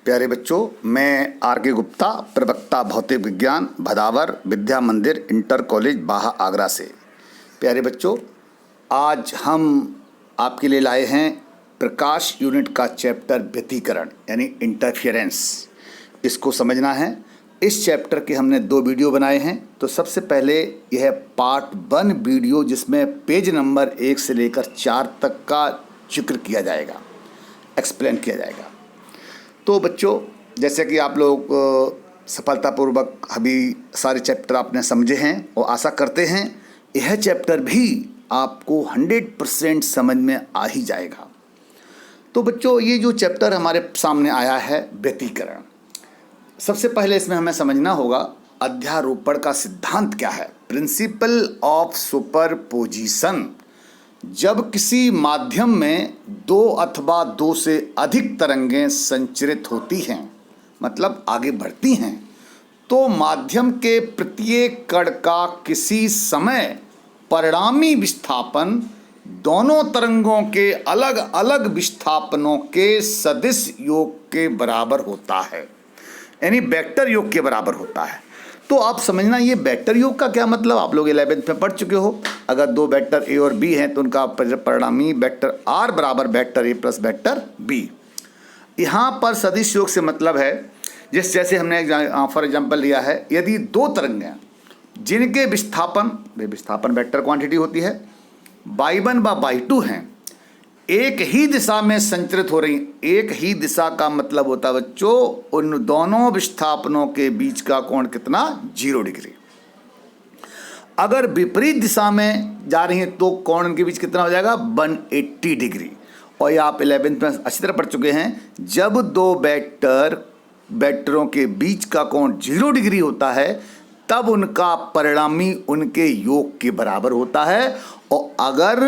प्यारे बच्चों, मैं आर के गुप्ता, प्रवक्ता भौतिक विज्ञान, भदावर विद्या मंदिर इंटर कॉलेज बाहा आगरा से। प्यारे बच्चों, आज हम आपके लिए लाए हैं प्रकाश यूनिट का चैप्टर व्यतिकरण यानी इंटरफियरेंस। इसको समझना है। इस चैप्टर के हमने 2 वीडियो बनाए हैं। तो सबसे पहले यह पार्ट 1 वीडियो जिसमें पेज नंबर 1 से लेकर 4 तक का जिक्र किया जाएगा, एक्सप्लेन किया जाएगा। तो बच्चों, जैसे कि आप लोग सफलतापूर्वक अभी सारे चैप्टर आपने समझे हैं और आशा करते हैं यह चैप्टर भी आपको 100% समझ में आ ही जाएगा। तो बच्चों, ये जो चैप्टर हमारे सामने आया है व्यतिकरण, सबसे पहले इसमें हमें समझना होगा अध्यारोपण का सिद्धांत क्या है, प्रिंसिपल ऑफ सुपरपोजिशन। जब किसी माध्यम में 2 अथवा 2 से अधिक तरंगें संचरित होती हैं, मतलब आगे बढ़ती हैं, तो माध्यम के प्रत्येक कण का किसी समय परिणामी विस्थापन दोनों तरंगों के अलग अलग विस्थापनों के सदिश योग के बराबर होता है, यानी वेक्टर योग के बराबर होता है। तो आप समझना, ये वेक्टर योग का क्या मतलब, आप लोग 11th में पढ़ चुके हो। अगर 2 वेक्टर ए और बी हैं तो उनका परिणामी वेक्टर आर बराबर vector A plus vector B. यहाँ पर सदिश योग से मतलब है, जैसे हमने फॉर एग्जांपल लिया है, यदि 2 तरंगें जिनके विस्थापन वेक्टर क्वांटिटी होती है y1 व y2 हैं, एक ही दिशा में संचरित हो रही। एक ही दिशा का मतलब होता है बच्चों, उन दोनों विस्थापनों के बीच का कोण कितना, 0 डिग्री। अगर विपरीत दिशा में जा रही हैं तो कोण उनके बीच कितना हो जाएगा, 180 डिग्री। और ये आप 11th में अच्छी तरह पढ़ चुके हैं, जब 2 वेक्टरों के बीच का कोण 0 डिग्री होता है तब उनका परिणामी उनके योग के बराबर होता है। और अगर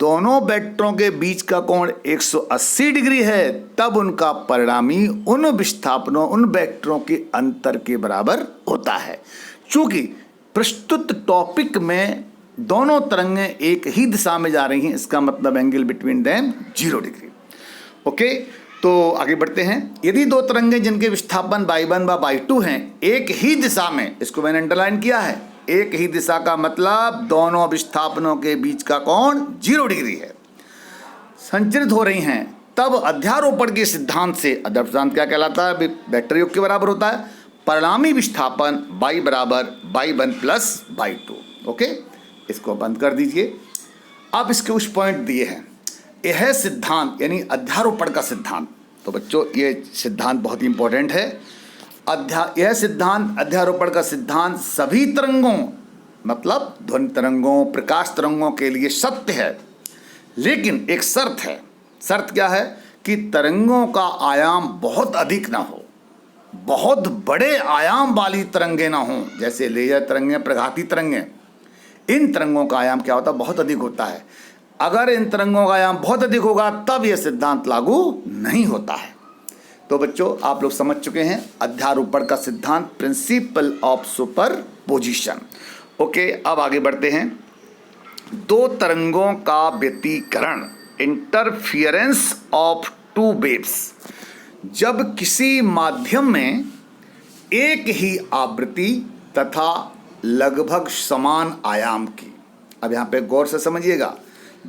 दोनों वेक्टरों के बीच का कोण 180 डिग्री है तब उनका परिणामी उन विस्थापनों, उन वेक्टरों के अंतर के बराबर होता है। चूंकि प्रस्तुत टॉपिक में दोनों तरंगें एक ही दिशा में जा रही हैं, इसका मतलब angle between them 0 degree. Okay, तो आगे बढ़ते हैं। यदि 2 तरंगें जिनके विस्थापन y1 व y2 हैं एक ही दिशा में, इसको मैंने अंडरलाइन किया है, एक ही दिशा का मतलब दोनों विस्थापनों के बीच का कोण 0 डिग्री है, संचरित हो रही हैं, तब अध्यारोपण के सिद्धांत से, अध्यारोपण सिद्धांत क्या कहलाता है, वेक्टर योग के बराबर होता है, परिणामी विस्थापन y बराबर y1 प्लस y2। ओके, इसको बंद कर दीजिए। अब इसके कुछ पॉइंट दिए हैं। यह सिद्धांत यानी अध्यारोपण का सिद्धांत, तो बच्चों ये सिद्धांत बहुत ही इंपॉर्टेंट है। यह सिद्धांत, अध्यारोपण का सिद्धांत सभी तरंगों, मतलब ध्वनि तरंगों, प्रकाश तरंगों के लिए सत्य है, लेकिन एक शर्त है। शर्त क्या है कि तरंगों का आयाम बहुत अधिक ना हो, बहुत बड़े आयाम वाली तरंगें ना हों, जैसे लेजर तरंगें, प्रघाती तरंगें। इन तरंगों का आयाम क्या होता है, बहुत अधिक होता है। अगर इन तरंगों का आयाम बहुत अधिक होगा तब यह सिद्धांत लागू नहीं होता है। तो बच्चों, आप लोग समझ चुके हैं अध्यारोपण का सिद्धांत, प्रिंसिपल ऑफ सुपरपोजिशन। ओके, अब आगे बढ़ते हैं। 2 तरंगों का व्यतिकरण, इंटरफियरेंस ऑफ 2 वेव्स। जब किसी माध्यम में एक ही आवृत्ति तथा लगभग समान आयाम की, अब यहाँ पे गौर से समझिएगा,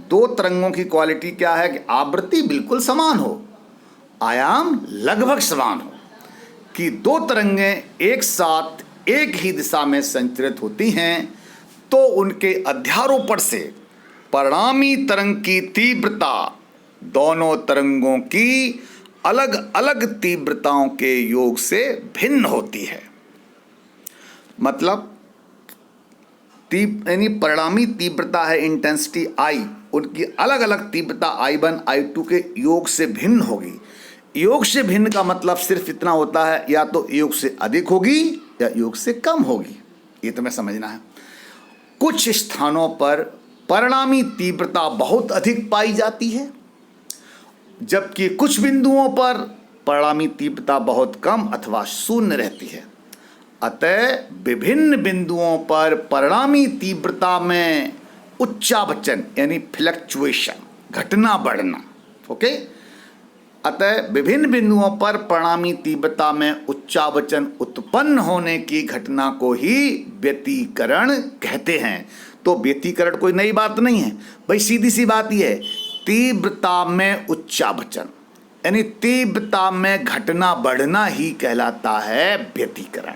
2 तरंगों की क्वालिटी क्या है कि आवृत्ति बिल्कुल समान हो, आयाम लगभग समान हो, कि 2 तरंगें एक साथ एक ही दिशा में संचरित होती हैं, तो उनके अध्यारोपण से परिणामी तरंग की तीव्रता दोनों तरंगों की अलग अलग तीव्रताओं के योग से भिन्न होती है। मतलब यानी परिणामी तीव्रता है इंटेंसिटी I, उनकी अलग अलग तीव्रता I1 I2 के योग से भिन्न होगी। योग से भिन्न का मतलब सिर्फ इतना होता है, या तो योग से अधिक होगी या योग से कम होगी, ये तुम्हें समझना है। कुछ स्थानों पर परिणामी तीव्रता बहुत अधिक पाई जाती है, जबकि कुछ बिंदुओं पर परिणामी तीव्रता बहुत कम अथवा शून्य रहती है। अतः विभिन्न बिंदुओं पर परिणामी तीव्रता में उच्चावचन यानी फ्लक्चुएशन, घटना बढ़ना। ओके, अतः विभिन्न बिंदुओं पर परिणामी तीव्रता में उच्चावचन उत्पन्न होने की घटना को ही व्यतिकरण कहते हैं। तो व्यतिकरण कोई नई बात नहीं है भाई, सीधी सी बात यह है, तीव्रता में उच्चावचन यानी तीव्रता में घटना बढ़ना ही कहलाता है व्यतिकरण।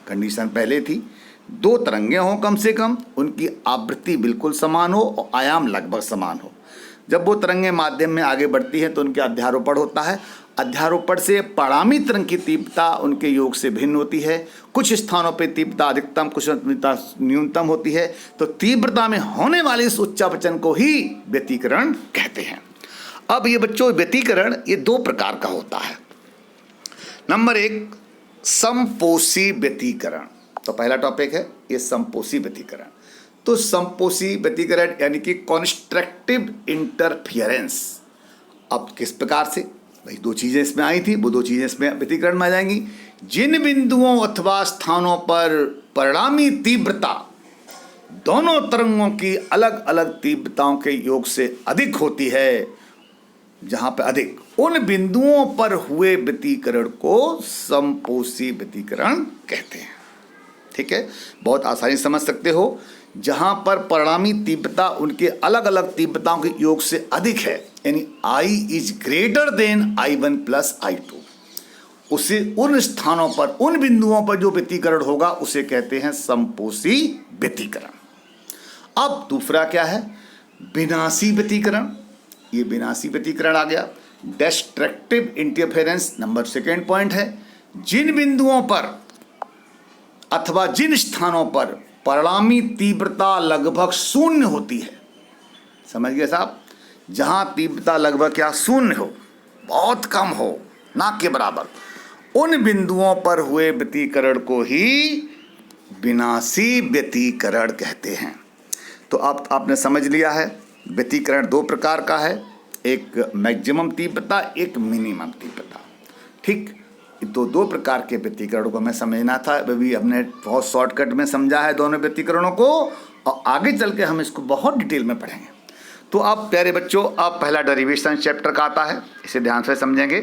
कंडीशन पहले थी, दो तरंगें हों कम से कम, उनकी आवृत्ति बिल्कुल समान हो और आयाम लगभग समान हो। जब वो तरंगें माध्यम में आगे बढ़ती हैं तो उनके अध्यारोपण होता है। अध्यारोपण से परिणामी तरंग की तीव्रता उनके योग से भिन्न होती है। कुछ स्थानों पर तीव्रता अधिकतम, कुछ तीव्रता न्यूनतम होती है। तो तीव्रता में होने वाले इस उच्चावचन को ही व्यतिकरण कहते हैं। अब ये बच्चों, व्यतिकरण ये दो प्रकार का होता है। नंबर एक, समपोषी व्यतिकरण। तो पहला टॉपिक है ये समपोषी व्यतिकरण। तो समपोषी व्यतिकरण यानी कि कॉन्स्ट्रक्टिव इंटरफियरेंस। अब किस प्रकार से, भाई दो चीजें इसमें आई थी, वो दो चीजें इसमें व्यतिकरण में आ जाएंगी। जिन बिंदुओं अथवा स्थानों पर परिणामी तीव्रता दोनों तरंगों की अलग अलग तीव्रताओं के योग से अधिक होती है, जहां पर अधिक, उन बिंदुओं पर हुए व्यतिकरण को समपोषी व्यतिकरण कहते हैं। ठीक है, बहुत आसानी समझ सकते हो। जहां पर परिणामी तीव्रता उनके अलग अलग तीव्रताओं के योग से अधिक है, यानी I is greater than I1 plus I2, उसे उन स्थानों पर, उन बिंदुओं पर जो व्यतिकरण होगा उसे कहते हैं समपोषी व्यतिकरण। अब दूसरा क्या है, विनाशी व्यतिकरण। ये विनाशी व्यतिकरण आ गया। Destructive interference number second point है। जिन बिंदुओं पर अथवा जिन स्थानों पर परिणामी तीव्रता लगभग शून्य होती है, समझ गए साहब, जहां तीव्रता लगभग क्या शून्य हो, बहुत कम हो, ना के बराबर, उन बिंदुओं पर हुए व्यतिकरण को ही विनाशी व्यतिकरण कहते हैं। तो अब आपने समझ लिया है व्यतिकरण दो प्रकार का है, एक मैक्सिमम तीव्रता, एक मिनिमम तीव्रता। ठीक, तो दो प्रकार के व्यतिकरणों को हमें समझना था। अभी हमने बहुत शॉर्टकट में समझा है दोनों व्यतिकरणों को, और आगे चल के हम इसको बहुत डिटेल में पढ़ेंगे। तो आप प्यारे बच्चों, अब पहला डेरिवेशन चैप्टर का आता है, इसे ध्यान से समझेंगे।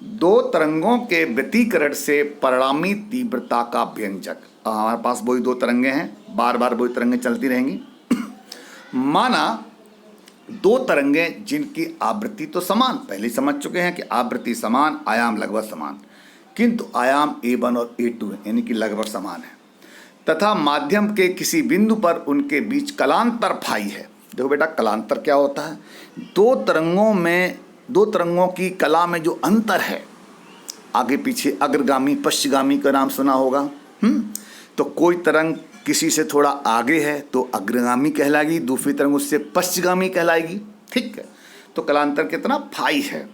दो तरंगों के व्यतिकरण से परिणामी तीव्रता का व्यंजक। हमारे पास वही दो तरंगे हैं, बार बार वही तरंगें चलती रहेंगी। माना दो तरंगें जिनकी आवृत्ति तो समान, पहले समझ चुके हैं कि आवृत्ति समान, आयाम लगभग समान, किंतु आयाम A1 और A2 यानी कि लगभग समान है, तथा माध्यम के किसी बिंदु पर उनके बीच कलांतर फाई है। देखो बेटा, कलांतर क्या होता है, दो तरंगों की कला में जो अंतर है, आगे पीछे, अग्रगामी पश्चिगामी का नाम सुना होगा। तो कोई तरंग किसी से थोड़ा आगे है तो अग्रगामी कहलाएगी, दूसरी तरंग उससे पश्चिगामी कहलाएगी। ठीक है, तो कलांतर कितना, फाई है।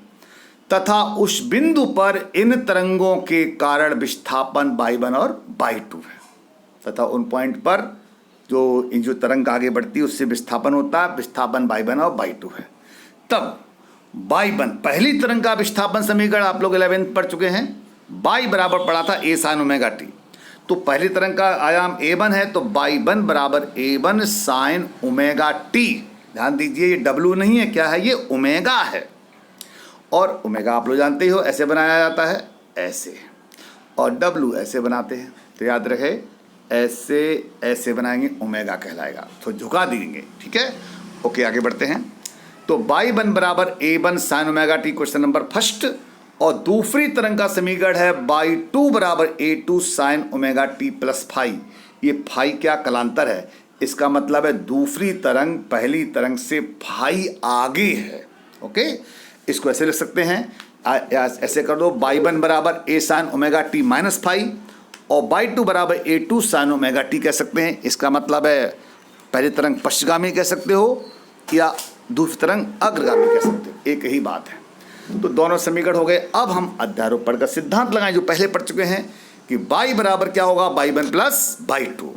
तथा उस बिंदु पर इन तरंगों के कारण विस्थापन y1 और y2 है, तथा उन पॉइंट पर जो तरंग आगे बढ़ती है उससे विस्थापन होता है, विस्थापन y1 और y2 है। तब y1, पहली तरंग का विस्थापन समीकरण आप लोग 11th पढ़ चुके हैं, y बराबर पड़ा था a sin ओमेगा टी। तो पहली तरंग का आयाम A1 है, तो y1 बराबर A1 sin ओमेगा टी। ध्यान दीजिए, ये W नहीं है, क्या है, ये ओमेगा है। और ओमेगा आप लोग जानते ही हो, ऐसे बनाया जाता है, ऐसे, और W ऐसे बनाते हैं। तो याद रहे, ऐसे ऐसे बनाएंगे, ओमेगा कहलाएगा, तो झुका देंगे। ठीक है, ओके, आगे बढ़ते हैं। तो y1 बराबर A1 sin omega T, question number first. और दूसरी तरंग का समीकरण है y2 बराबर A2 sin omega T plus phi. ये फाई क्या, कलांतर है, इसका मतलब है दूसरी तरंग पहली तरंग से फाई आगे है। ओके, इसको ऐसे लिख सकते हैं, ऐसे कर दो, y1 बराबर A sin omega t minus phi, और y2 बराबर A2 sin ओमेगा टी कह सकते हैं। इसका मतलब है पहली तरंग पश्चिगामी कह सकते हो या दूसरी तरंग अग्रगामी कह सकते हो, एक ही बात है। तो दोनों समीकरण हो गए। अब हम अध्यारोपण का सिद्धांत लगाएं, जो पहले पढ़ चुके हैं कि y बराबर क्या होगा, y1 प्लस y2।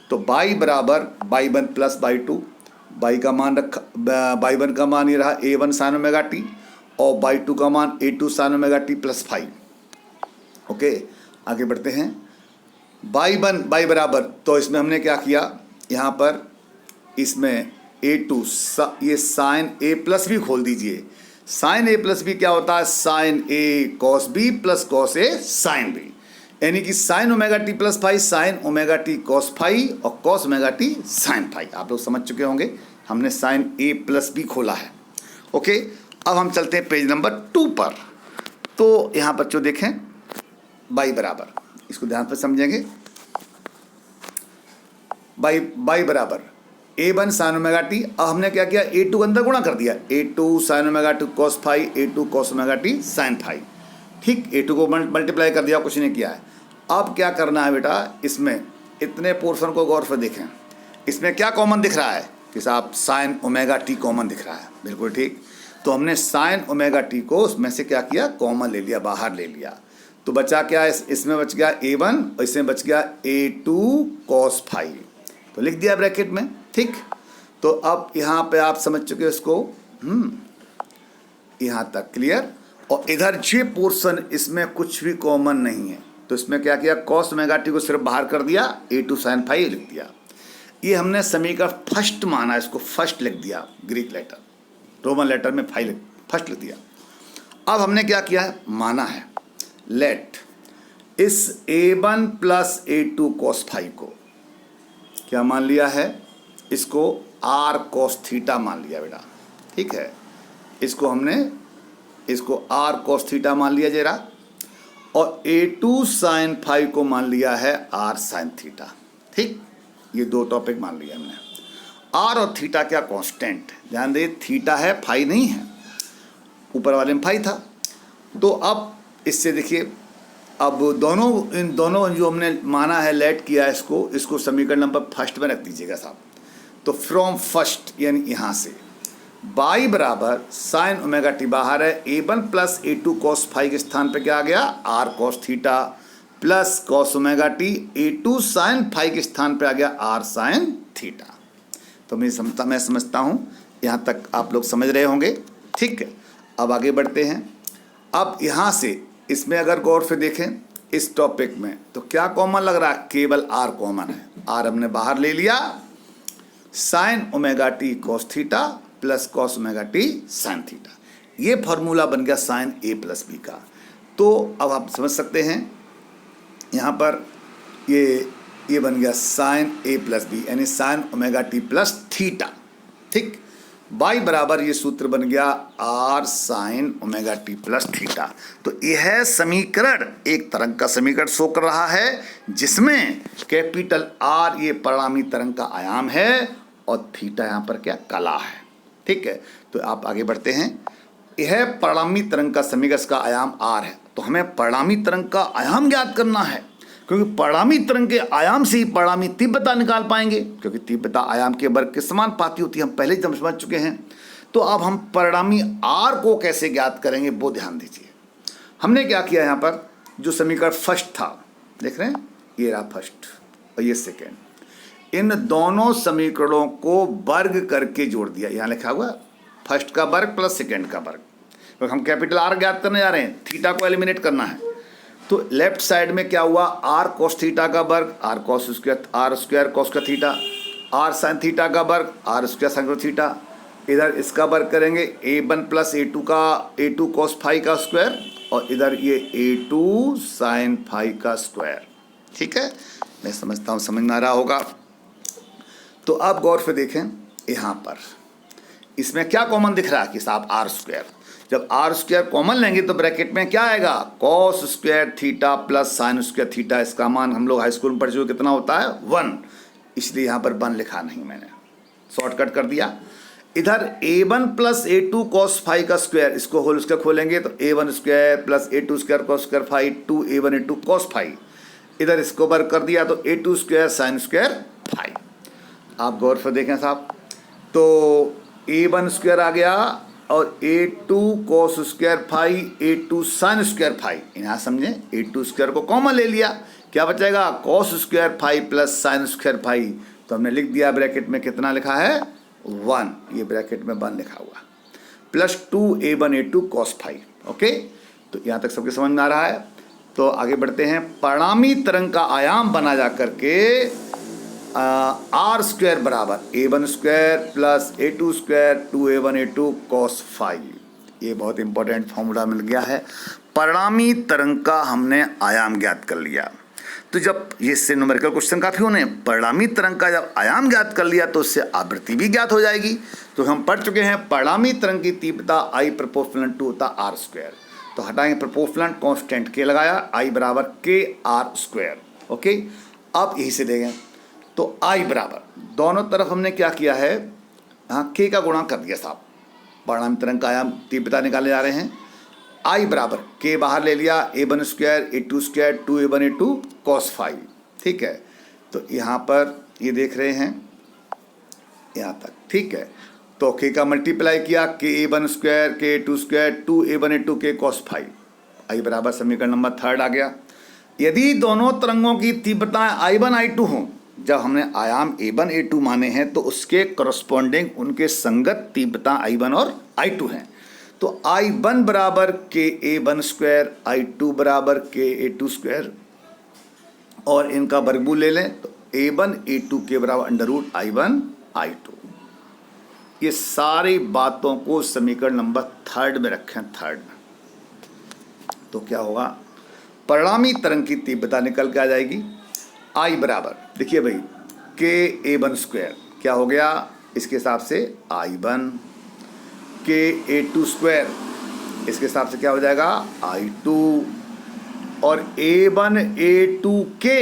तो y बराबर y1 प्लस y2, y का मान रखा, y1 का मान ये रहा A1 sin ओमेगा टी, और y2 का मान A2 sin omega T plus phi. Okay, आगे बढ़ते हैं। y बराबर, तो इसमें हमने क्या किया, यहाँ पर इसमें A2 ये साइन A प्लस भी खोल दीजिए, साइन ए प्लस बी क्या होता है, sine A cos B plus cos A sine B, यानी कि sine omega T plus phi sine omega T cos phi और cos omega T sine phi. आप लोग समझ चुके होंगे, हमने साइन ए प्लस बी खोला है। ओके, अब हम चलते हैं पेज नंबर 2 पर। तो यहाँ बच्चों देखें, बाई बराबर, इसको ध्यान से समझेंगे, बाई बराबर A1 साइन ओमेगा टी। अब हमने क्या किया, A2 के अंदर गुणा कर दिया, A2 sine omega T cos phi, A2 cos omega T sine phi. ठीक, A2 को मल्टीप्लाई कर दिया, कुछ नहीं किया है। अब क्या करना है बेटा, इसमें इतने पोर्शन को गौर से देखें, इसमें क्या कॉमन दिख रहा है कि साहब साइन ओमेगा टी कॉमन दिख रहा है, बिल्कुल ठीक। तो हमने साइन ओमेगा टी को उसमें से क्या किया, कॉमन ले लिया, बाहर ले लिया। तो बचा क्या, इसमें बच गया A1 और इसमें बच गया A2 कॉस फाई, तो लिख दिया ब्रैकेट में। ठीक, तो अब यहाँ पे आप समझ चुके हो इसको, यहाँ तक क्लियर। और इधर ये पोर्शन, इसमें कुछ भी कॉमन नहीं है, तो इसमें क्या किया, कॉस ओमेगा टी को सिर्फ बाहर कर दिया, A2 साइन फाई लिख दिया। ये हमने समीकरण फर्स्ट माना, इसको फर्स्ट लिख दिया, ग्रीक लेटर रोमन लेटर में फाई फर्स्ट लिख दिया। अब हमने क्या किया है, माना है लेट इस A1 plus A2 cos phi को क्या मान लिया है, इसको R कॉस थीटा मान लिया बेटा। ठीक है, इसको हमने R कॉस थीटा मान लिया जरा, और A2 साइन फाई को मान लिया है R साइन थीटा। ठीक, ये दो टॉपिक मान लिया हमने। R और थीटा क्या कांस्टेंट, ध्यान दे, थीटा है, फाई नहीं है, ऊपर वाले में फाई था। तो अब इससे देखिए, अब इन दोनों जो हमने माना है, लेट किया है, इसको समीकरण नंबर फर्स्ट में रख दीजिएगा साहब। तो फ्रॉम फर्स्ट यानी यहाँ से बाई बराबर साइन ओमेगा टी बाहर है, A1 plus A2 cos phi के स्थान पे क्या आ गया, R cos theta plus cos omega t, A2 sine phi के स्थान पे आ गया R साइन थीटा। तो मैं समझता हूँ यहाँ तक आप लोग समझ रहे होंगे। ठीक है, अब आगे बढ़ते हैं। अब यहाँ से इसमें अगर गौर से देखें इस टॉपिक में, तो क्या कॉमन लग रहा है, केवल R कॉमन है। R हमने बाहर ले लिया, sign omega T cos theta plus cos omega T sine theta, ये फॉर्मूला बन गया साइन ए प्लस बी का। तो अब आप समझ सकते हैं यहाँ पर ये बन गया साइन ए प्लस बी, यानी sign omega T plus theta. ठीक, बाई बराबर ये सूत्र बन गया R sign omega T plus theta. तो यह समीकरण एक तरंग का समीकरण शो कर रहा है, जिसमें कैपिटल R ये परिणामी तरंग का आयाम है और थीटा यहाँ पर क्या, कला है। ठीक है, तो आप आगे बढ़ते हैं। यह परिणामी तरंग का समीकरण का आयाम R है, तो हमें परिणामी तरंग का आयाम ज्ञात करना है, क्योंकि परिणामी तरंग के आयाम से ही परिणामी तीव्रता निकाल पाएंगे, क्योंकि तीव्रता आयाम के वर्ग के समान पाती होती है, हम पहले ही समझ चुके हैं। तो अब हम परिणामी R को कैसे ज्ञात करेंगे, वो ध्यान दीजिए। हमने क्या किया, यहाँ पर जो समीकरण फर्स्ट था, देख रहे हैं, ये रहा फर्स्ट और ये सेकेंड, इन दोनों समीकरणों को वर्ग करके जोड़ दिया। यहाँ लिखा हुआ फर्स्ट का वर्ग प्लस सेकेंड का वर्ग, क्योंकि हम कैपिटल R ज्ञात करने जा रहे हैं, थीटा को एलिमिनेट करना है। तो लेफ्ट साइड में क्या हुआ, R कॉस थीटा का वर्ग, R cos square, R square cos का थीटा, R साइन थीटा का वर्ग, R स्क्वायर साइन थीटा। इधर इसका वर्ग करेंगे, A1 plus A2 cos phi का स्क्वायर, और इधर ये A2 साइन फाई का स्क्वायर। ठीक है, मैं समझता हूँ समझ में आ रहा होगा। तो आप गौर से देखें, यहाँ पर इसमें क्या कॉमन दिख रहा है कि साहब R स्क्वायर। जब R स्क्वायर कॉमन लेंगे तो ब्रैकेट में क्या आएगा, cos square theta plus sine square theta. इसका मान हम लोग हाई स्कूल में पढ़ चुके, कितना होता है, 1, इसलिए यहाँ पर 1 लिखा नहीं, मैंने शॉर्टकट कर दिया। इधर A1 plus A2 cos phi का स्क्वायर, इसको होल स्क्वायर खोलेंगे तो A1 square plus A2 square cos square phi, 2A1 A2 cos phi. इधर इसको वर्ग कर दिया तो A2 square sine square phi. आप गौर से देखें साहब, तो A1 स्क्वायर आ गया और A2 cos square phi, A2 sine square phi. यहाँ समझे, A2 स्क्वायर को कॉमन ले लिया, क्या बचेगा, cos square phi plus sine square phi. तो हमने लिख दिया ब्रैकेट में, कितना लिखा है, 1, ये ब्रैकेट में 1 लिखा हुआ, plus 2A1 A2 cos phi. Okay, तो यहाँ तक सबके समझ में आ रहा है। तो आगे बढ़ते हैं। परिणामी तरंग का आयाम बना जा करके R स्क्वायर बराबर A1 square plus A2 square 2A1 A2 cos phi. ये बहुत इंपॉर्टेंट फॉर्मूला मिल गया है। परिणामी तरंग का हमने आयाम ज्ञात कर लिया। तो जब ये इससे न्यूमेरिकल क्वेश्चन काफ़ी होने, परिणामी तरंग का जब आयाम ज्ञात कर लिया तो उससे आवृत्ति भी ज्ञात हो जाएगी। तो हम पढ़ चुके हैं परिणामी तरंग की तीव्रता I प्रोपोर्शनल टू होता आर स्क्वायर। तो हटाएंगे प्रोपोर्शनल, कांस्टेंट के लगाया, I बराबर के आर स्क्वायर। ओके, अब यही से देंगे तो I बराबर दोनों तरफ हमने क्या किया है, हाँ के का गुणा कर दिया साहब। परिणामी तरंग का आयाम तीव्रता निकाले जा रहे हैं। I बराबर के बाहर ले लिया, A1 square A2 square 2A1 A2 cos phi. ठीक है, तो यहाँ पर ये देख रहे हैं यहाँ तक। ठीक है, तो के का मल्टीप्लाई किया, के A1 स्क्वायर के A2 स्क्वायर 2A1 A2 के cos फाई। I बराबर समीकरण नंबर 3 आ गया। यदि दोनों तरंगों की तीव्रताएं I1 I2 हों, जब हमने आयाम A1 A2 माने हैं तो उसके करस्पॉन्डिंग उनके संगत तीव्रता I1 और I2 हैं। तो I1 बराबर के A1 स्क्वायर, I2 बराबर के A2 स्क्वायर, और इनका वर्गमूल ले लें तो A1 A2 के बराबर अंडर रूट I1 I2। ये सारी बातों को समीकरण नंबर 3 में रखें, 3 में। तो क्या होगा, परिणामी तरंग की तीव्रता निकल के आ जाएगी। I बराबर देखिए भाई के A1 स्क्वायर क्या हो गया, इसके हिसाब से I1 के A2 स्क्वायर, इसके हिसाब से क्या हो जाएगा I2, और A1 A2 के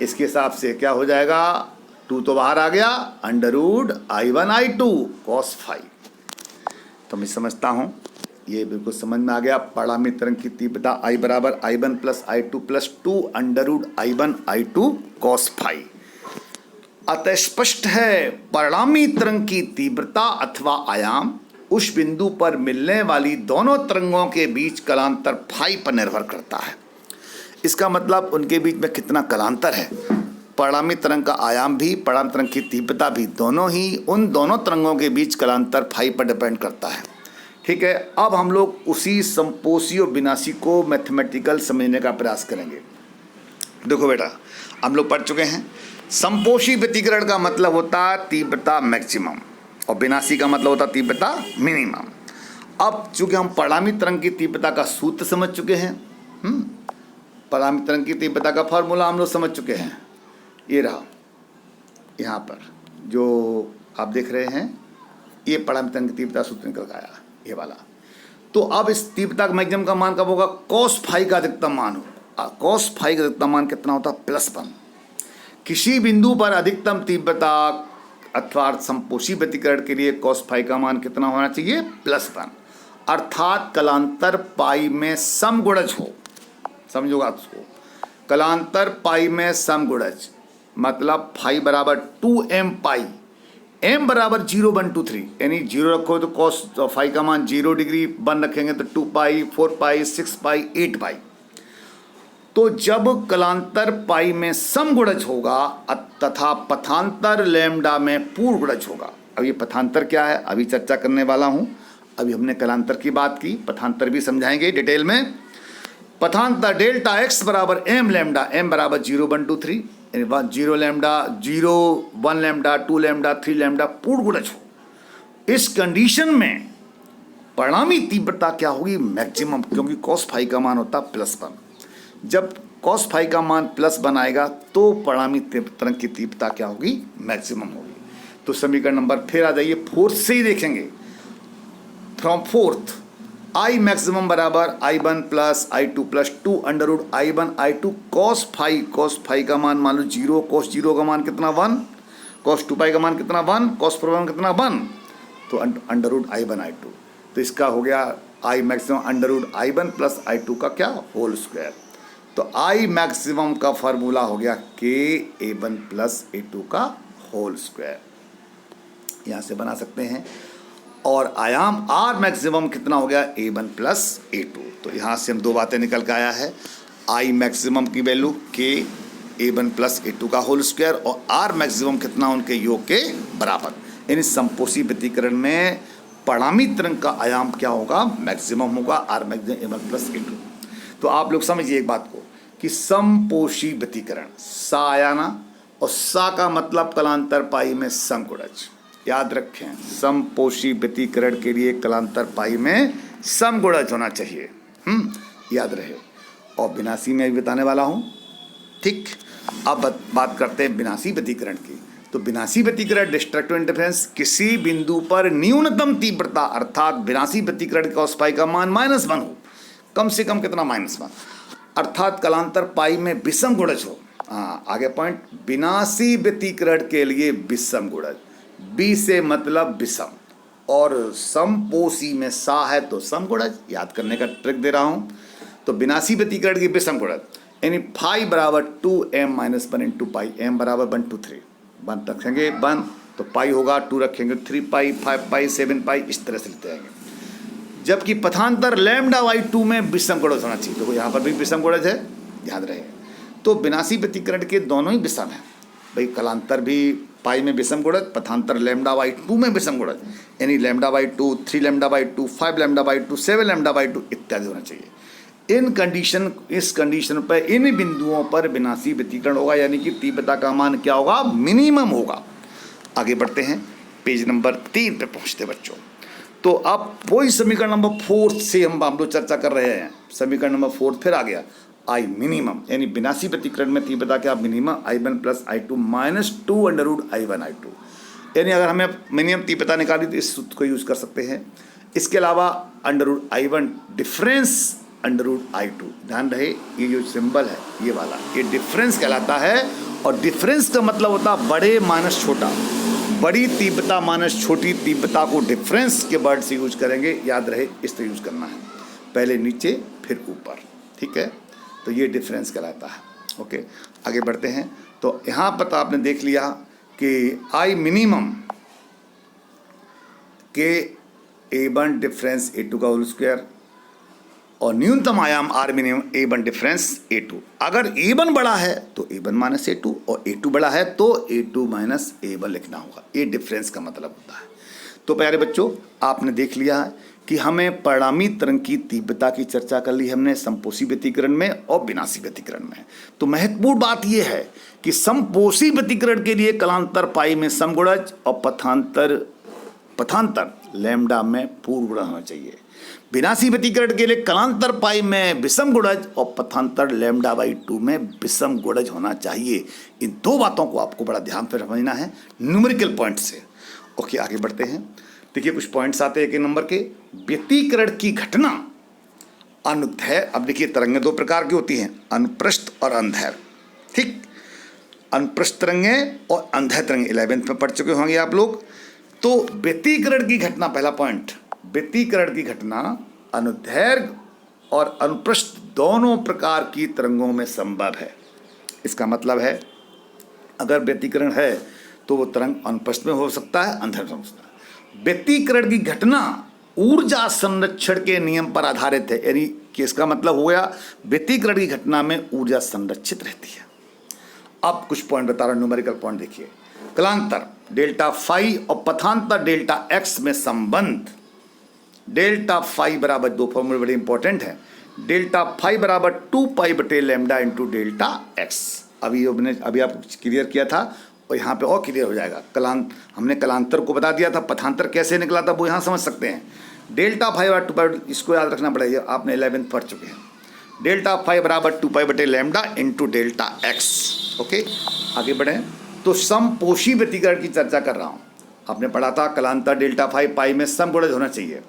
इसके हिसाब से क्या हो जाएगा, 2 तो बाहर आ गया, under root I1 I2 cos phi. तो मैं समझता हूँ ये बिल्कुल समझ में आ गया। परिणामी तरंग की तीव्रता I बराबर I1 plus I2 plus 2 under root I1 I2 cos phi. अतः स्पष्ट है परिणामी तरंग की तीव्रता अथवा आयाम उस बिंदु पर मिलने वाली दोनों तरंगों के बीच कलांतर फाई पर निर्भर करता है। इसका मतलब उनके बीच में कितना कलांतर है, परिणामी तरंग का आयाम भी, परिणामी तरंग की तीव्रता भी, दोनों ही उन दोनों तरंगों के बीच कलांतर फाई पर डिपेंड करता है। ठीक है, अब हम लोग उसी संपोषी और विनाशी को मैथमेटिकल समझने का प्रयास करेंगे। देखो बेटा, हम लोग पढ़ चुके हैं संपोषी व्यतिकरण का मतलब होता है तीव्रता मैक्सिमम, और विनाशी का मतलब होता तीव्रता मिनिमम। अब चूंकि हम परिणामी तरंग की तीव्रता का सूत्र समझ चुके हैं, परिणामी तरंग की तीव्रता का फॉर्मूला हम लोग समझ चुके हैं, ये रहा यहाँ पर जो आप देख रहे हैं, ये परिणामी तरंग की तीव्रता सूत्र निकल आया, ये वाला। तो अब इस तीव्रता मैक्सिमम का मान कब होगा, cos फाई का अधिकतम मान हो। cos फाई का अधिकतम मान कितना होता है, +1। किसी बिंदु पर अधिकतम तीव्रता अथवा संपोषी व्यतिकरण के लिए cos फाई का मान कितना होना चाहिए, +1, अर्थात कलांतर पाई में समगुणज हो। समझोगा उसको, कलांतर पाई में समगुणज मतलब फाई बराबर 2m पाई, m बराबर 0 1 2 3, यानी 0 रखो तो cos फाई का मान 0 डिग्री, 1 रखेंगे तो 2 पाई, 4 पाई, 6 पाई, 8 पाई। तो जब कलांतर पाई में समगुणज होगा तथा पथांतर लैम्डा में पूर्ण गुणज होगा। अब ये पथांतर क्या है अभी चर्चा करने वाला हूं। अभी हमने कलांतर की बात की, पथांतर भी समझाएंगे डिटेल में। पथांतर डेल्टा x बराबर m लैम्डा, m बराबर 0 1 2 3, 0 लैम्डा, 0 1 लैम्डा, 2 लैम्डा, 3 लैम्डा पूर्ण गुणज हो। इस कंडीशन में परिणामी तीव्रता क्या होगी, मैक्सिमम, क्योंकि cos फाई का मान होता +1। जब cos फाई का मान +1 आएगा तो परिणामी तरंग की तीव्रता क्या होगी, मैक्सिमम होगी। तो समीकरण नंबर फिर आ जाइए, 4 से ही देखेंगे। फ्रॉम 4th I मैक्सिमम बराबर I1 plus I2 plus 2 under root I1 I2 cos phi का मान लो 0, cos 0 का मान कितना 1, cos 2 पाई का मान कितना 1, cos 4 का मान कितना 1, तो अंडर रूट I1 I2। तो इसका हो गया I maximum under root I1 plus I2 का क्या होल स्क्वायर। तो I मैक्सिमम का फार्मूला हो गया के A1 प्लस A2 का होल स्क्वायर, यहाँ से बना सकते हैं। और आयाम R मैक्सिमम कितना हो गया, A1 प्लस A2। तो यहाँ से हम दो बातें निकल के आया है, I मैक्सिमम की वैल्यू के A1 प्लस A2 का होल स्क्वायर, और R मैक्सिमम कितना उनके योग के बराबर। यानी संपोषी व्यतिकरण में परिणामी तरंग का आयाम क्या होगा, मैक्सिमम होगा, R maximum A1 plus A2। तो आप लोग समझिए एक बात को कि संपोषी व्यतिकरण सा आया ना, और सा का मतलब कलांतर पाई में समगुणज, याद रखें, समपोषी व्यतिकरण के लिए कलांतर पाई में समगुणज होना चाहिए। याद रहे। और विनाशी में भी बताने वाला हूँ। ठीक, अब बात करते हैं विनाशी व्यतिकरण की। तो विनाशी व्यतिकरण डिस्ट्रक्टिव इंटरफेरेंस किसी बिंदु पर न्यूनतम तीव्रता अर्थात विनाशी व्यतिकरण cos पाई का मान -1 हो, कम से कम कितना -1, अर्थात कलांतर पाई में विषम गुणज हो। हाँ, आगे पॉइंट, विनाशी व्यतिकरण के लिए विषम गुणज, बी से मतलब विषम, और समपोषी में सा है तो समगुणज। याद करने का ट्रिक दे रहा हूँ। तो विनाशी व्यतिकरण की विषम गुणज यानी फाई बराबर 2m-1 इंटू पाई, m बराबर 1 2 3, 1 रखेंगे 1 तो पाई होगा, 2 रखेंगे 3 पाई, 5 पाई, 7 पाई, इस तरह से लिखते आएंगे। जबकि पथांतर λ/2 में विषम गुणज होना चाहिए। तो यहाँ पर भी विषम गुणज है, याद रहे। तो विनाशी व्यतिकरण के दोनों ही विषम है भाई, कलांतर भी पाई में विषम गुणज, पथांतर λ/2 में विषम गुणज, यानी λ/2, 3 λ/2, 5 λ/2, 7 λ/2 इत्यादि होना चाहिए। इस कंडीशन पर इन बिंदुओं पर विनाशी व्यतिकरण होगा, यानी कि तीव्रता का मान क्या होगा, मिनिमम होगा। आगे बढ़ते हैं, पेज नंबर 3 पे पहुंचते बच्चों। तो अब वही समीकरण नंबर 4 से हम लोग चर्चा कर रहे हैं। समीकरण नंबर 4 फिर आ गया, आई मिनिमम, यानी विनाशी व्यतिकरण में तीव्रता क्या, मिनिमम I1 + I2 - 2√I1I2। यानी अगर हमें मिनिमम तीव्रता निकाली तो इस सूत्र को यूज कर सकते हैं। इसके अलावा √I1 डिफरेंस √I2, ध्यान रहे ये जो सिंबल है ये वाला, ये डिफरेंस कहलाता है। और डिफरेंस का मतलब होता है बड़े माइनस छोटा, बड़ी तीव्रता माइनस छोटी तीव्रता को डिफरेंस के वर्ड से यूज करेंगे। याद रहे, इस तरह यूज करना है, पहले नीचे फिर ऊपर, ठीक है। तो ये डिफरेंस कहलाता है। ओके, आगे बढ़ते हैं। तो यहाँ पर आपने देख लिया कि आई मिनिमम के A1 डिफरेंस A2 का होल स्क्वायर और न्यूनतम आयाम R minimum A1 difference A2। अगर A1 बड़ा है तो A1 - A2 और A2 बड़ा है तो A2 - A1 लिखना होगा। ये डिफरेंस का मतलब होता है। तो प्यारे बच्चों, आपने देख लिया है कि हमें परिणामी तरंग की तीव्रता की चर्चा कर ली हमने समपोषी व्यतिकरण में और विनाशी व्यतिकरण में। तो महत्वपूर्ण बात यह है कि समपोषी व्यतिकरण के लिए कलांतर पाई में समगुणज और पथांतर लैम्डा में पूर्ण गुणज होना चाहिए। विनाशी व्यतिकरण के लिए कलांतर पाई में विषम गुणज और पथांतर λ/2 में विषम गुणज होना चाहिए। इन दो बातों को आपको बड़ा ध्यान से समझना है न्यूमेरिकल पॉइंट से। ओके, आगे बढ़ते हैं। देखिए कुछ पॉइंट्स आते हैं 1 नंबर के। व्यतिकरण की घटना अनुदैर्घ्य, अब देखिए तरंगें 2 प्रकार की होती हैं, अनुप्रस्थ और अनुदैर्घ्य। ठीक, अनुप्रस्थ तरंगें और अनुदैर्घ्य तरंगें 11th में पढ़ चुके होंगे आप लोग। तो व्यतिकरण की घटना, पहला पॉइंट, व्यतिकरण की घटना अनुदैर्घ्य और अनुप्रस्थ दोनों प्रकार की तरंगों में संभव है। इसका मतलब है अगर व्यतिकरण है तो वो तरंग अनुप्रस्थ में हो सकता है, अनुदैर्घ्य में हो सकता है। व्यतिकरण की घटना ऊर्जा संरक्षण के नियम पर आधारित है, यानी कि इसका मतलब हो गया व्यतिकरण की घटना में ऊर्जा संरक्षित रहती है। अब कुछ पॉइंट बता रहा हूं, न्यूमेरिकल पॉइंट देखिए। कलांतर ΔΦ और पथांतर ΔX में संबंध, ΔΦ बराबर 2 फॉर्मूले बड़े इंपॉर्टेंट है। ΔΦ बराबर 2π/λ इंटू ΔX। अभी आपको क्लियर किया था और यहाँ पे और क्लियर हो जाएगा। हमने कलांतर को बता दिया था, पथांतर कैसे निकला था वो यहाँ समझ सकते हैं। ΔΦ 2π, इसको याद रखना पड़ेगा, आपने 11th पढ़ चुके हैं। ΔΦ बराबर 2π/λ इंटू ΔX। ओके, आगे बढ़ें। तो समपोषी व्यतिकरण की चर्चा कर रहा हूँ। आपने पढ़ा था कलांतर ΔΦ पाई में समगुणज होना चाहिए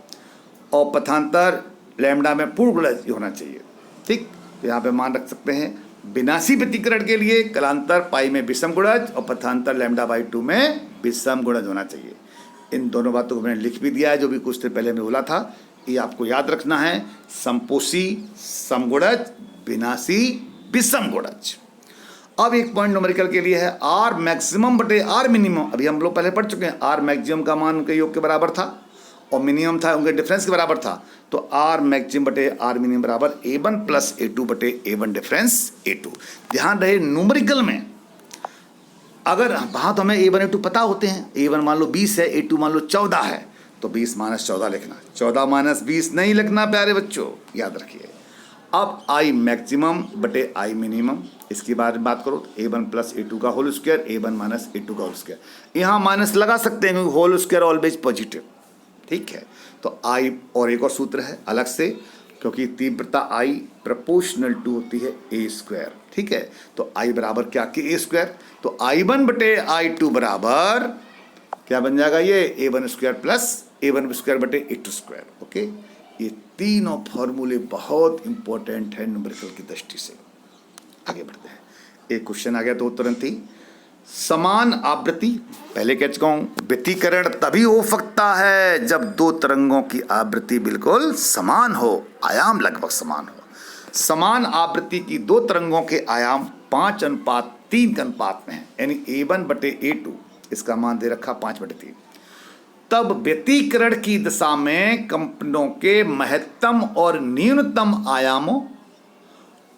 और पथांतर लैम्डा में पूर्ण गुणज होना चाहिए। ठीक, तो यहाँ पे मान रख सकते हैं विनाशी व्यतिकरण के लिए कलांतर पाई में विषम गुणज और पथांतर λ/2 में विषम गुणज होना चाहिए। इन दोनों बातों को मैंने लिख भी दिया है, जो भी कुछ देर पहले मैं बोला था। ये आपको याद रखना है, समपोषी समगुणज, विनाशी विषम गुणज। अब एक पॉइंट न्यूमेरिकल के लिए है, R मैक्सिमम/R मिनिमम। अभी हम लोग पहले पढ़ चुके हैं, R मैक्सिमम का मान उनके योग के बराबर था और मिनिमम था उनके डिफरेंस के बराबर था। तो R मैक्सिमम/R मिनिमम बराबर A1 + A2/A1 डिफरेंस A2। ध्यान रहे न्यूमेरिकल में अगर वहाँ तो हमें A1 A2 पता होते हैं, A1 मान लो 20 है, A2 मान लो 14 है, तो 20 - 14 लिखना, 14 - 20 नहीं लिखना प्यारे बच्चों, याद रखिए। अब आई मैक्सिमम बटे आई मिनिमम, इसके बारे में बात करो तो A1 प्लस A2 का whole square, A1 minus A2 का होल स्क्वायर। यहाँ माइनस लगा सकते हैं क्योंकि होल स्क्वायर ऑलवेज पॉजिटिव, ठीक है। तो आई और एक और सूत्र है अलग से, क्योंकि तीव्रता आई प्रोपोर्शनल टू होती है ए स्क्वायर, ठीक है। तो आई बराबर क्या कि ए स्क्वायर, तो I1 बटे I2 बराबर क्या बन जाएगा ये A1 square plus A1 square बटे A2 स्क्वायर, ओके। ये तीनों फॉर्मूले बहुत इंपॉर्टेंट है न्यूमेरिकल की दृष्टि से। आगे बढ़ते हैं, एक क्वेश्चन आ गया तो तुरंत ही समान आवृत्ति, पहले कह चुका हूं व्यतिकरण तभी हो सकता है जब दो तरंगों की आवृत्ति बिल्कुल समान हो, आयाम लगभग समान हो। समान आवृत्ति की दो तरंगों के आयाम 5:3 के अनुपात में है, यानी A1 बटे A2, इसका मान दे रखा 5/3। तब व्यतिकरण की दिशा में कंपनों के महत्तम और न्यूनतम आयामों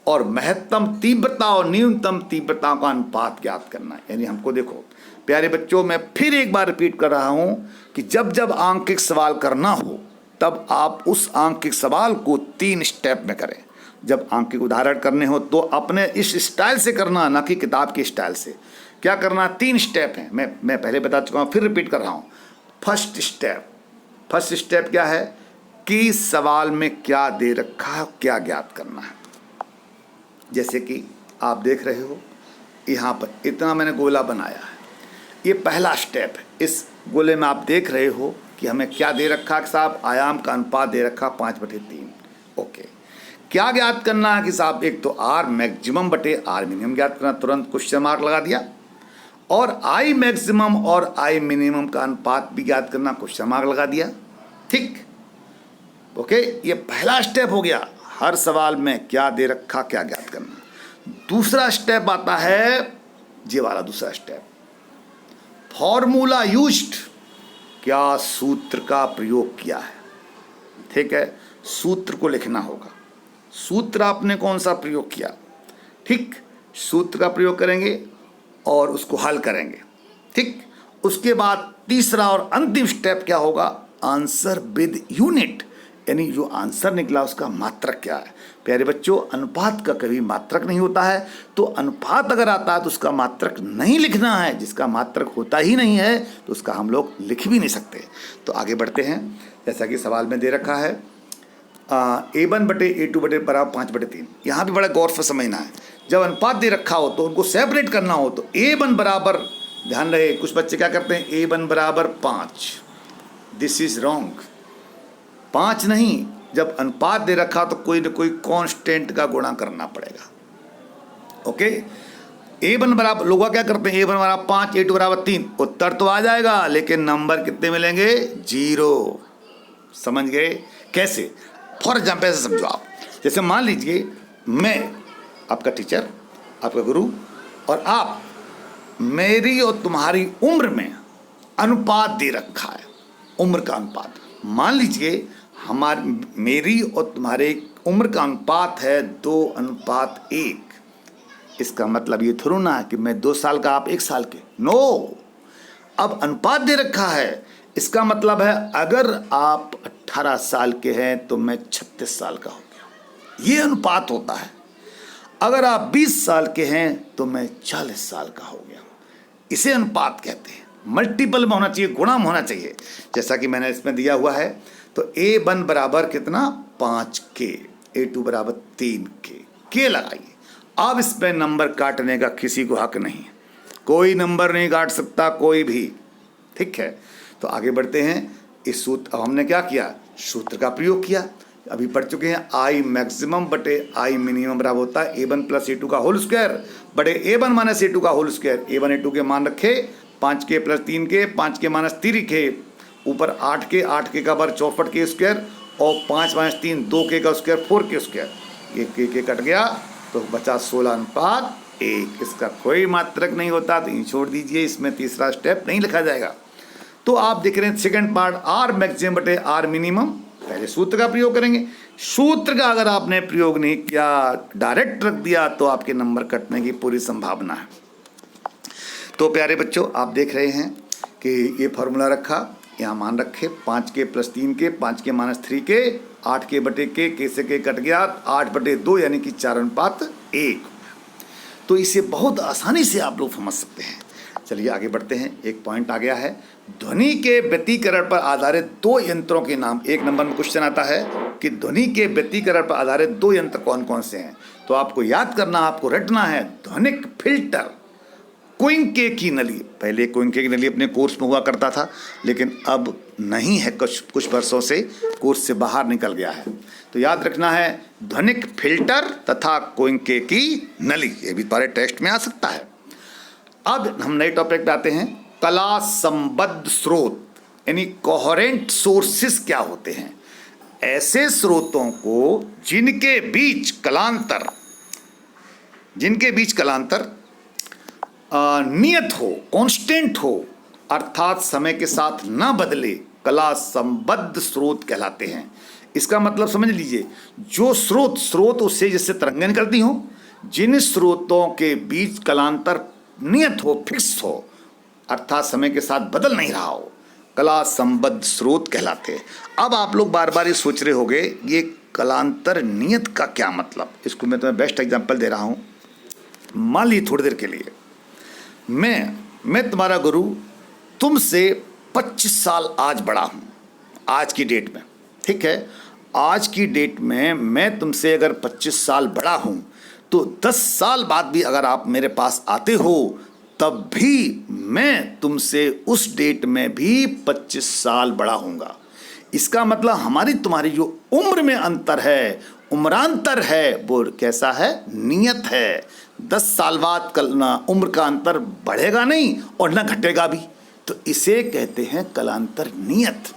और महत्तम तीव्रता और न्यूनतम तीव्रता का अनुपात ज्ञात करना है। यानी हमको देखो प्यारे बच्चों, मैं फिर एक बार रिपीट कर रहा हूं कि जब जब आंकिक सवाल करना हो तब आप उस आंकिक सवाल को 3 स्टेप में करें। जब आंकिक उदाहरण करने हो तो अपने इस स्टाइल से करना, ना कि किताब के स्टाइल से। क्या करना, 3 स्टेप हैं, मैं पहले बता चुका हूं, फिर रिपीट कर रहा हूं। फर्स्ट स्टेप क्या है कि सवाल में क्या दे रखा है, क्या ज्ञात करना है। जैसे कि आप देख रहे हो यहाँ पर इतना मैंने गोला बनाया है, ये पहला स्टेप है। इस गोले में आप देख रहे हो कि हमें क्या दे रखा है साहब, आयाम का अनुपात दे रखा 5/3, ओके। क्या ज्ञात करना है कि साहब, एक तो आर मैक्सिमम बटे आर मिनिमम ज्ञात करना, तुरंत क्वेश्चन मार्क लगा दिया। और आई मैक्सिमम और आई मिनिमम का अनुपात भी ज्ञात करना, क्वेश्चन मार्क लगा दिया, ठीक, ओके। ये पहला स्टेप हो गया, हर सवाल में क्या दे रखा क्या ज्ञात करना। दूसरा स्टेप आता है, ये वाला दूसरा स्टेप, फॉर्मूला यूज्ड, क्या सूत्र का प्रयोग किया है, ठीक है। सूत्र को लिखना होगा, सूत्र आपने कौन सा प्रयोग किया, ठीक, सूत्र का प्रयोग करेंगे और उसको हल करेंगे, ठीक। उसके बाद तीसरा और अंतिम स्टेप क्या होगा, आंसर विद यूनिट, यानी जो आंसर निकला उसका मात्रक क्या है। प्यारे बच्चों, अनुपात का कभी मात्रक नहीं होता है, तो अनुपात अगर आता है तो उसका मात्रक नहीं लिखना है, जिसका मात्रक होता ही नहीं है तो उसका हम लोग लिख भी नहीं सकते। तो आगे बढ़ते हैं, जैसा कि सवाल में दे रखा है A1 बटे A2 बटे बराबर 5/3। यहाँ भी बड़ा गौर से समझना है, जब अनुपात दे रखा हो तो उनको सेपरेट करना हो तो A1 बराबर, ध्यान रहे कुछ बच्चे क्या करते हैं, A1 बराबर 5, दिस इज रॉन्ग, 5 नहीं, जब अनुपात दे रखा तो कोई ना कोई कांस्टेंट का गुणा करना पड़ेगा, ओके। A1 बराबर, लोग क्या करते हैं, A1 बराबर 5 A2 बराबर 3, उत्तर तो आ जाएगा लेकिन नंबर कितने मिलेंगे, 0। समझ गए कैसे, फॉर एग्जाम्पल ऐसे समझो आप, जैसे मान लीजिए मैं आपका टीचर, आपका गुरु, और आप, मेरी और तुम्हारी उम्र में अनुपात दे रखा है, उम्र का अनुपात। मान लीजिए मेरी और तुम्हारे उम्र का अनुपात है 2:1। इसका मतलब ये थोड़ा ना कि मैं 2 साल का, आप 1 साल के, नो। अब अनुपात दे रखा है, इसका मतलब है अगर आप 18 साल के हैं तो मैं 36 साल का हो गया, ये अनुपात होता है। अगर आप 20 साल के हैं तो मैं 40 साल का हो गया, इसे अनुपात कहते हैं। मल्टीपल में होना चाहिए, गुणा में होना चाहिए, जैसा कि मैंने इसमें दिया हुआ है। तो A1 बराबर कितना, 5K, A2 बराबर 3K लगाइए। अब इसमें नंबर काटने का किसी को हक नहीं, कोई नंबर नहीं काट सकता कोई भी, ठीक है। तो आगे बढ़ते हैं, इस सूत्र, अब हमने क्या किया, सूत्र का प्रयोग किया, अभी पढ़ चुके हैं। आई मैक्सिमम बटे आई मिनिमम बराबर होता है A1 प्लस A2 का होल स्क्वायर बटे A1 माइनस A2 का होल स्क्वायर। A1 A2 के मान रखे 5K plus 3K, 5K minus 3K, ऊपर 8K, 8K का वर्ग 64K स्क्वायर, और 5 माइनस 3 2K का स्क्वायर 4K स्क्वायर, ये K कट गया तो बचा 16:1। इसका कोई मात्रक नहीं होता तो इन छोड़ दीजिए, इसमें तीसरा स्टेप नहीं लिखा जाएगा। तो आप देख रहे हैं सेकंड पार्ट, आर मैक्सिमम बटे आर मिनिमम, पहले सूत्र का प्रयोग करेंगे। सूत्र का अगर आपने प्रयोग नहीं किया, डायरेक्ट रख दिया, तो आपके नंबर कटने की पूरी संभावना है। तो प्यारे बच्चों, आप देख रहे हैं कि ये फॉर्मूला रखा, यहाँ मान रखे 5K plus 3K, 5K minus 3K, 8 के बटे के से के कट गया, 8/2 यानी कि 4:1। तो इसे बहुत आसानी से आप लोग समझ सकते हैं। चलिए आगे बढ़ते हैं। एक पॉइंट आ गया है, ध्वनि के व्यतिकरण पर आधारित 2 यंत्रों के नाम। 1 नंबर में क्वेश्चन आता है कि ध्वनि के व्यतिकरण पर आधारित 2 यंत्र कौन कौन से हैं। तो आपको याद करना, आपको रटना है, ध्वनिक फिल्टर, कोइंके की नली। पहले कोइंके की नली अपने कोर्स में हुआ करता था, लेकिन अब नहीं है, कुछ वर्षों से कोर्स से बाहर निकल गया है। तो याद रखना है, ध्वनिक फिल्टर तथा कोइंके की नली। ये भी तुम्हारे टेस्ट में आ सकता है। अब हम नए टॉपिक पे आते हैं, कला संबद्ध स्रोत यानी कोहेरेंट सोर्सेस क्या होते हैं। ऐसे स्रोतों को जिनके बीच कलांतर नियत हो, कांस्टेंट हो, अर्थात समय के साथ न बदले, कला संबद्ध स्रोत कहलाते हैं। इसका मतलब समझ लीजिए, जो स्रोत उससे जैसे तरंगें निकलती हो, जिन स्रोतों के बीच कलांतर नियत हो, फिक्स हो, अर्थात समय के साथ बदल नहीं रहा हो, कला संबद्ध स्रोत कहलाते हैं। अब आप लोग बार बार ये सोच रहे होंगे, ये कलांतर नियत का क्या मतलब। इसको मैं तुम्हें बेस्ट एग्जांपल दे रहा हूं। मान ली थोड़ी देर के लिए मैं तुम्हारा गुरु तुमसे 25 साल आज बड़ा हूं, आज की डेट में, ठीक है। आज की डेट में मैं तुमसे अगर 25 साल बड़ा हूं, तो 10 साल बाद भी अगर आप मेरे पास आते हो, तब भी मैं तुमसे उस डेट में भी 25 साल बड़ा हूँगा। इसका मतलब हमारी तुम्हारी जो उम्र में अंतर है, उम्रांतर है, वो कैसा है, नियत है। 10 साल बाद उम्र का अंतर बढ़ेगा नहीं और न घटेगा भी, तो इसे कहते हैं कलांतर नियत।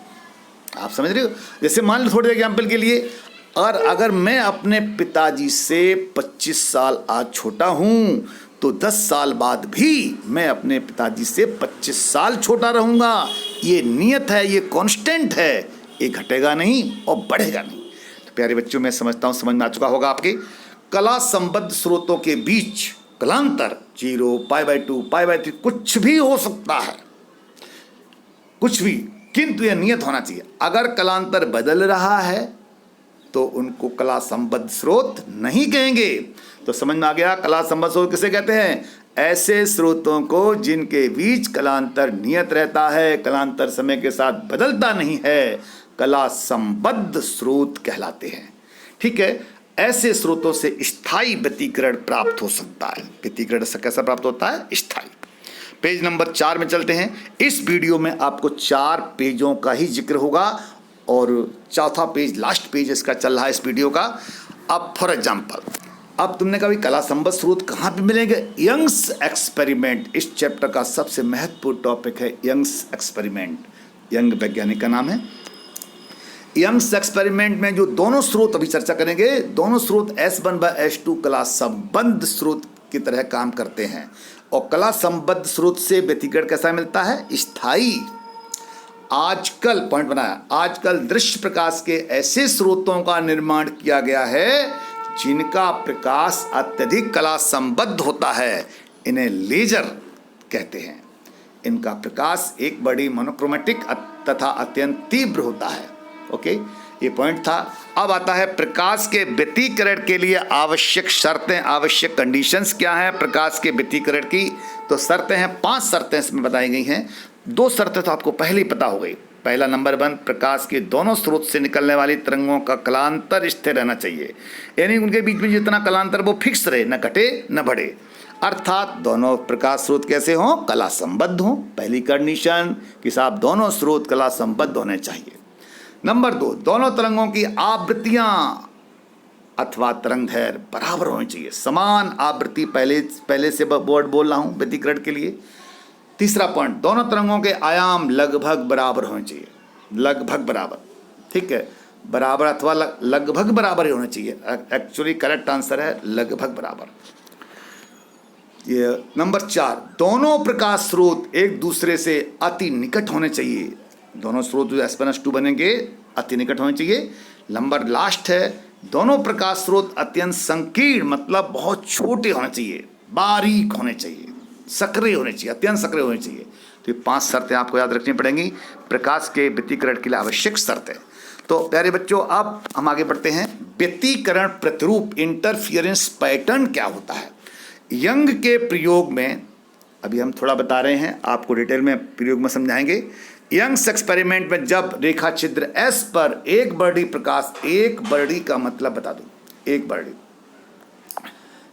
आप समझ रहे हो। जैसे मान लो थोड़े एग्जाम्पल के लिए, और अगर मैं अपने पिताजी से 25 साल आज छोटा हूँ, तो 10 साल बाद भी मैं अपने पिताजी से 25 साल छोटा रहूँगा। ये नियत है, ये कांस्टेंट है, ये घटेगा नहीं और बढ़ेगा नहीं। तो प्यारे बच्चों, मैं समझता हूँ समझ में आ चुका होगा आपके। कला संबद्ध स्रोतों के बीच कलांतर 0, π/2, π/3 कुछ भी हो सकता है, कुछ भी, किंतु यह नियत होना चाहिए। अगर कलांतर बदल रहा है तो उनको कला संबद्ध स्रोत नहीं कहेंगे। तो समझ में आ गया, कला संबद्ध स्रोत किसे कहते हैं, ऐसे स्रोतों को जिनके बीच कलांतर नियत रहता है, कलांतर समय के साथ बदलता नहीं है, कला संबद्ध स्रोत कहलाते हैं। ठीक है। ऐसे स्रोतों से स्थायी व्यतिकरण प्राप्त हो सकता है। व्यतिकरण से कैसा प्राप्त होता है, स्थायी। पेज नंबर 4 में चलते हैं। इस वीडियो में आपको 4 पेजों का ही जिक्र होगा और चौथा पेज, लास्ट पेज इसका चल रहा है इस वीडियो का। अब फॉर एग्जाम्पल, अब तुमने कभी कला संबद्ध स्रोत कहाँ पे मिलेंगे, यंग्स एक्सपेरिमेंट। इस चैप्टर का सबसे महत्वपूर्ण टॉपिक है यंग्स एक्सपेरिमेंट। यंग वैज्ञानिक का नाम है। यंग्स एक्सपेरिमेंट में जो दोनों स्रोत अभी चर्चा करेंगे, दोनों स्रोत S1/S2 कला संबद्ध स्रोत की तरह काम करते हैं। और कला संबद्ध स्रोत से व्यतिकरण कैसा मिलता है, स्थायी। आजकल पॉइंट बनाया, आजकल दृश्य प्रकाश के ऐसे स्रोतों का निर्माण किया गया है जिनका प्रकाश अत्यधिक कला संबद्ध होता है। इन्हें लेजर कहते हैं। इनका प्रकाश एक बड़ी मोनोक्रोमेटिक तथा अत्यंत तीव्र होता है। ओके, ये पॉइंट था। अब आता है प्रकाश के व्यतिकरण के लिए आवश्यक शर्तें, आवश्यक कंडीशंस क्या हैं प्रकाश के व्यतिकरण की। तो शर्तें हैं, 5 शर्तें इसमें बताई गई हैं। 2 शर्तें तो आपको पहले ही पता हो गई। पहला नंबर 1, प्रकाश के दोनों स्रोत से निकलने वाली तरंगों का कलांतर स्थिर रहना चाहिए, यानी उनके बीच में जितना कलांतर वो फिक्स रहे, न घटे न बढ़े। अर्थात दोनों प्रकाश स्रोत कैसे हों, कला संबद्ध हों। पहली कंडीशन कि साहब दोनों स्रोत कला संबद्ध होने चाहिए। नंबर 2, दोनों तरंगों की आवृत्तियां अथवा तरंग दैर्घ्य बराबर होनी चाहिए, समान आवृत्ति। पहले से वर्ड बोल रहा हूं व्यतिकरण के लिए। तीसरा पॉइंट, दोनों तरंगों के आयाम लगभग बराबर होने चाहिए, लगभग बराबर। ठीक है, बराबर अथवा लगभग बराबर ही होने चाहिए। एक्चुअली करेक्ट आंसर है लगभग बराबर। ये नंबर 4, दोनों प्रकाश स्रोत एक दूसरे से अति निकट होने चाहिए। दोनों स्रोत जो S1/S2 बनेंगे अति निकट होने चाहिए। नंबर लास्ट है, दोनों प्रकाश स्रोत अत्यंत संकीर्ण, मतलब बहुत छोटे होने चाहिए, बारीक होने चाहिए, सक्रिय होने चाहिए, अत्यंत सक्रिय होने चाहिए। तो ये 5 शर्तें आपको याद रखनी पड़ेंगी प्रकाश के व्यतिकरण के लिए आवश्यक शर्तें। तो प्यारे बच्चों अब हम आगे बढ़ते हैं। व्यतिकरण प्रतिरूप इंटरफियरेंस पैटर्न क्या होता है? यंग के प्रयोग में अभी हम थोड़ा बता रहे हैं, आपको डिटेल में प्रयोग में समझाएंगे। यंग्स एक्सपेरिमेंट में जब रेखा छिद्र S पर एक बर्डी प्रकाश, एक बर्डी का मतलब बता दूं, एक बर्डी,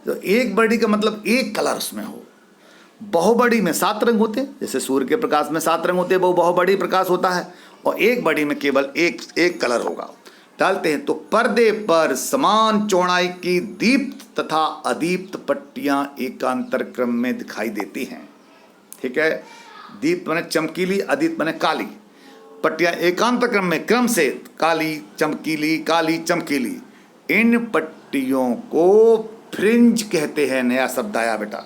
तो एक बर्डी का मतलब एक कलर उसमें हो। बहुबड़ी में 7 रंग होते हैं, जैसे सूर्य के प्रकाश में 7 रंग होते हैं, वो बहुबड़ी प्रकाश होता है, और एक बड़ी में केवल एक कलर होगा। डालते हैं तो पर्दे पर समान चौड़ाई की दीप्त तथा अदीप्त पट्टियां एकांतर क्रम में दिखाई देती हैं। ठीक है, दीप्त माने चमकीली, अदीप्त माने काली। पट्टियां एकांतर क्रम में, क्रम से काली चमकीली, काली चमकीली। इन पट्टियों को फ्रिंज कहते हैं। नया शब्द आया बेटा,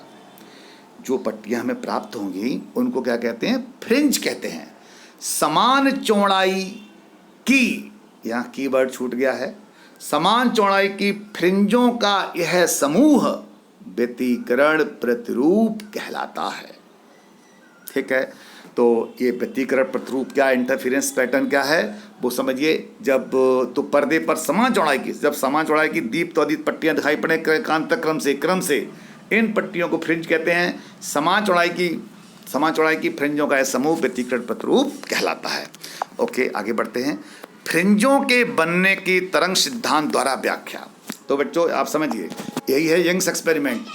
जो पट्टियां हमें प्राप्त होंगी उनको क्या कहते हैं? फ्रिंज कहते हैं। समान चौड़ाई की, यहाँ कीवर्ड छूट गया है, समान चौड़ाई की फ्रिंजों का यह समूह व्यतिकरण प्रतिरूप कहलाता है। ठीक है, तो ये व्यतिकरण प्रतिरूप क्या, इंटरफेरेंस पैटर्न क्या है वो समझिए। जब तो पर्दे पर समान चौड़ाई की, जब समान चौड़ाई की दीप्त तो अदीप्त पट्टियां दिखाई पड़े एकांतर क्रम से इन पट्टियों को फ्रिंज कहते हैं। समान चौड़ाई की फ्रिंजों का यह समूह व्यतिकरण प्रतिरूप कहलाता है। ओके, आगे बढ़ते हैं। फ्रिंजों के बनने की तरंग सिद्धांत द्वारा व्याख्या। तो बच्चों आप समझिए, यही है यंग्स एक्सपेरिमेंट।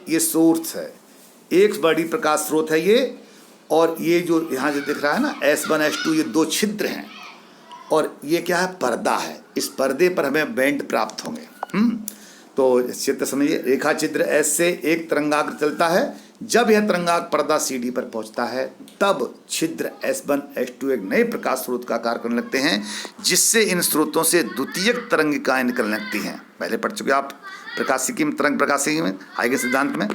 ये सोर्स है, एक बड़ी प्रकाश स्रोत है ये, और ये जो यहाँ जो दिख रहा है ना S1 S2, ये 2 छिद्र हैं, और ये क्या है? पर्दा है। इस पर्दे पर हमें बैंड प्राप्त होंगे। तो चित्र समझिए, रेखा छिद्र S से एक तरंगाग्र चलता है। जब यह तरंगाग्र पर्दा CD पर पहुंचता है तब छिद्र S1 S2 एक नए प्रकाश स्रोत का कार्य करने लगते हैं, जिससे इन स्रोतों से द्वितीयक तरंगिकाएं निकलने लगती हैं। पहले पढ़ चुके आप प्रकाशिकी में, तरंग प्रकाशिकी में, आगे सिद्धांत में,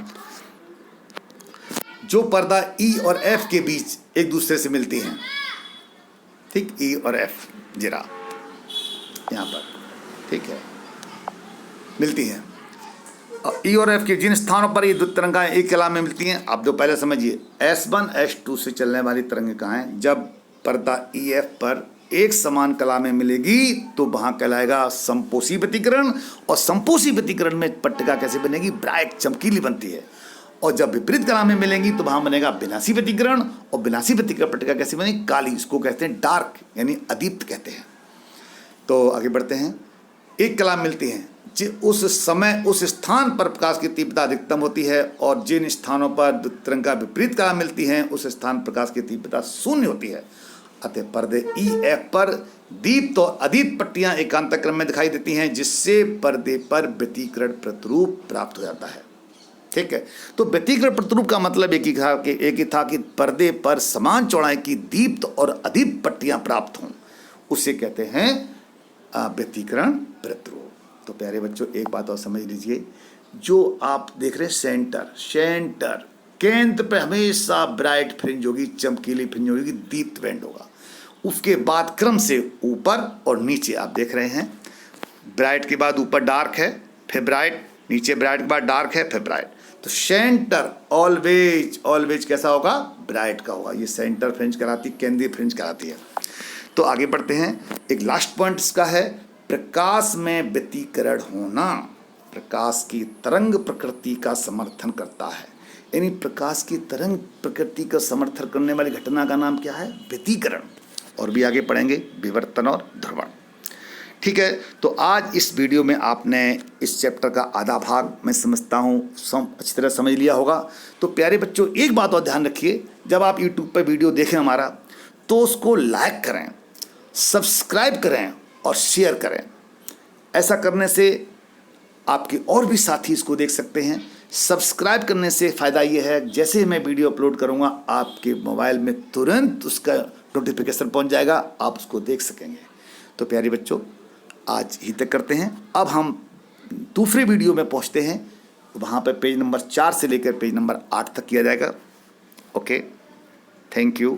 जो पर्दा E और F के बीच एक दूसरे से मिलती हैं। ठीक, E और F जरा यहाँ पर, ठीक है, मिलती हैं। E और F के जिन स्थानों पर ये दो तरंगाएं एक कला में मिलती हैं, आप जो पहले समझिए, S1 S2 से चलने वाली तरंगिकाएं जब पर्दा EF पर एक समान कला में मिलेगी तो वहां कहलाएगा संपोषी व्यतिकरण। और संपोषी व्यतिकरण में पट्टिका कैसे बनेगी? ब्राइट, चमकीली बनती है। और जब विपरीत कला में मिलेंगी तो वहां बनेगा विनाशी व्यतिकरण, और विनाशी व्यतिकरण पट्टिका कैसे बनेगी? काली। इसको कहते हैं डार्क, यानी अदीप्त कहते हैं। तो आगे बढ़ते हैं। एक कला मिलती हैं, उस समय उस स्थान पर प्रकाश की तीव्रता अधिकतम होती है, और जिन स्थानों पर तरंग का विपरीत कला मिलती है उस स्थान प्रकाश की तीव्रता शून्य होती है। अतः पर्दे EF पर दीप्त और अदीप्त पट्टियां एकांतर क्रम में दिखाई देती हैं, जिससे पर्दे पर व्यतिकरण प्रतिरूप प्राप्त हो जाता है। ठीक है, तो व्यतिकरण प्रतिरूप का मतलब एक ही था कि पर्दे पर समान चौड़ाई की दीप्त और अदीप्त पट्टियां प्राप्त हों, उसे कहते हैं व्यतिकरण प्रतिरूप। तो प्यारे बच्चों एक बात और समझ लीजिए, जो आप देख रहे हैं सेंटर केंद्र पे हमेशा ब्राइट फ्रिंज होगी, चमकीली फ्रिंज होगी, दीप्त बैंड होगा। उसके बाद क्रम से ऊपर और नीचे आप देख रहे हैं, ब्राइट के बाद ऊपर डार्क है, फिर ब्राइट, नीचे ब्राइट के बाद डार्क है, फिर ब्राइट। तो सेंटर ऑलवेज कैसा होगा? ब्राइट का होगा। ये सेंटर फ्रिंज कहलाती, केंद्रीय फ्रिंज कहलाती है। तो आगे बढ़ते हैं। एक लास्ट पॉइंट इसका है, प्रकाश में व्यतिकरण होना प्रकाश की तरंग प्रकृति का समर्थन करता है। यानी प्रकाश की तरंग प्रकृति का समर्थन करने वाली घटना का नाम क्या है? व्यतिकरण। और भी आगे पढ़ेंगे विवर्तन और ध्रुवण। ठीक है, तो आज इस वीडियो में आपने इस चैप्टर का आधा भाग मैं समझता हूँ अच्छी तरह समझ लिया होगा। तो प्यारे बच्चों एक बात और ध्यान रखिए, जब आप यूट्यूब पर वीडियो देखें हमारा, तो उसको लाइक करें, सब्सक्राइब करें और शेयर करें। ऐसा करने से आपके और भी साथी इसको देख सकते हैं। सब्सक्राइब करने से फ़ायदा ये है, जैसे मैं वीडियो अपलोड करूँगा आपके मोबाइल में तुरंत उसका नोटिफिकेशन पहुँच जाएगा, आप उसको देख सकेंगे। तो प्यारे बच्चों आज ही तक करते हैं। अब हम दूसरे वीडियो में पहुँचते हैं, वहाँ पर पेज नंबर 4 से लेकर पेज नंबर 8 तक किया जाएगा। Okay, thank you.